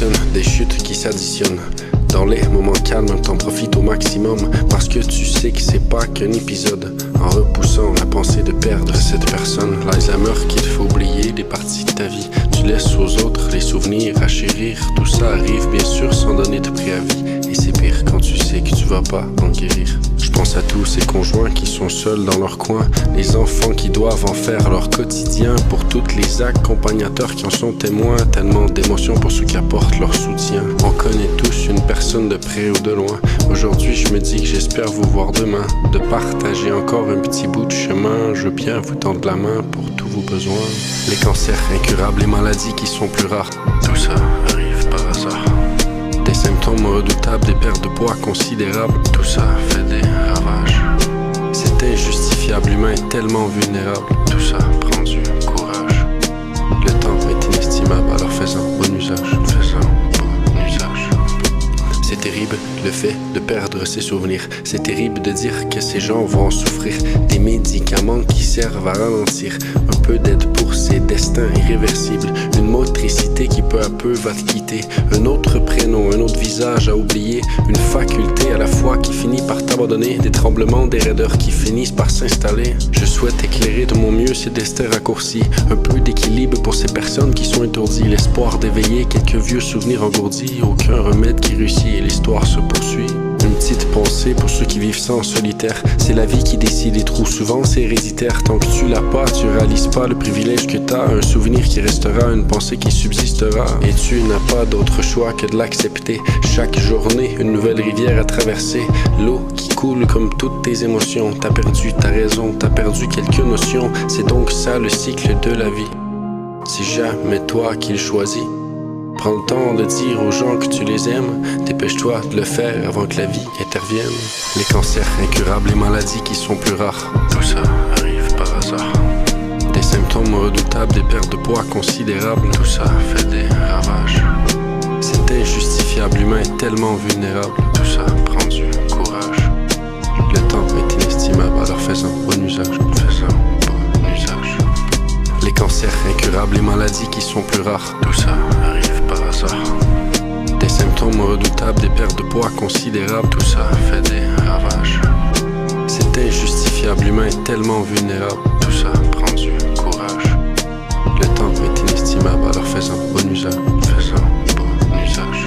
frictionne, des chutes qui s'additionnent. Dans les moments calmes, t'en profites au maximum parce que tu sais que c'est pas qu'un épisode. En repoussant la pensée de perdre cette personne, l'Alzheimer qu'il faut oublier, des parties de ta vie. Tu laisses aux autres les souvenirs à chérir. Tout ça arrive bien sûr sans donner de préavis. Et c'est pire quand tu sais que tu vas pas en guérir. Je pense à tous ces conjoints qui sont seuls dans leur coin, les enfants qui doivent en faire leur quotidien, pour tous les accompagnateurs qui en sont témoins, tellement d'émotions pour ceux qui apportent leur soutien. On connaît tous une personne de près ou de loin. Aujourd'hui je me dis que j'espère vous voir demain, de partager encore un petit bout de chemin. Je veux bien vous tendre la main pour tous vos besoins. Les cancers incurables, les maladies qui sont plus rares, tout ça arrive par hasard. Des symptômes redoutables, des pertes de poids considérables, tout ça fait des ravages. C'est injustifiable, l'humain est tellement vulnérable, tout ça prend du courage. Le temps est inestimable, alors fais-en bon usage, fais-en bon usage. C'est terrible le fait de perdre ses souvenirs. C'est terrible de dire que ces gens vont souffrir. Des médicaments qui servent à ralentir, un peu d'aide pour ces destins irréversibles. Une motricité qui peu à peu va te quitter. Un autre prénom, un autre visage à oublier. Une faculté à la fois qui finit par t'abandonner. Des tremblements, des raideurs qui finissent par s'installer. Je souhaite éclairer de mon mieux ces destins raccourcis. Un peu d'équilibre pour ces personnes qui sont étourdies. L'espoir d'éveiller quelques vieux souvenirs engourdis. Aucun remède qui réussit et l'histoire se poursuit. Une petite pensée pour ceux qui vivent ça en solitaire. C'est la vie qui décide et trop souvent c'est héréditaire. Tant que tu l'as pas, tu réalises pas le privilège que t'as. Un souvenir qui restera, une pensée qui subsistera. Et tu n'as pas d'autre choix que de l'accepter. Chaque journée, une nouvelle rivière à traverser. L'eau qui coule comme toutes tes émotions. T'as perdu ta raison, t'as perdu quelques notions. C'est donc ça le cycle de la vie. C'est jamais toi qui le choisis. Prends le temps de dire aux gens que tu les aimes. Dépêche-toi de le faire avant que la vie intervienne. Les cancers incurables, les maladies qui sont plus rares, tout ça arrive par hasard. Des symptômes redoutables, des pertes de poids considérables, tout ça fait des ravages. C'est injustifiable, l'humain est tellement vulnérable, tout ça prend du courage. Le temps est inestimable, alors fais-en bon usage, fais-en bon usage. Les cancers incurables, les maladies qui sont plus rares, tout ça arrive par hasard. Des symptômes redoutables, des pertes de poids considérables, tout ça fait des ravages. C'est injustifiable, l'humain est tellement vulnérable, tout ça prend du courage. Le temps est inestimable, alors fais-en bon usage, fais-en bon usage.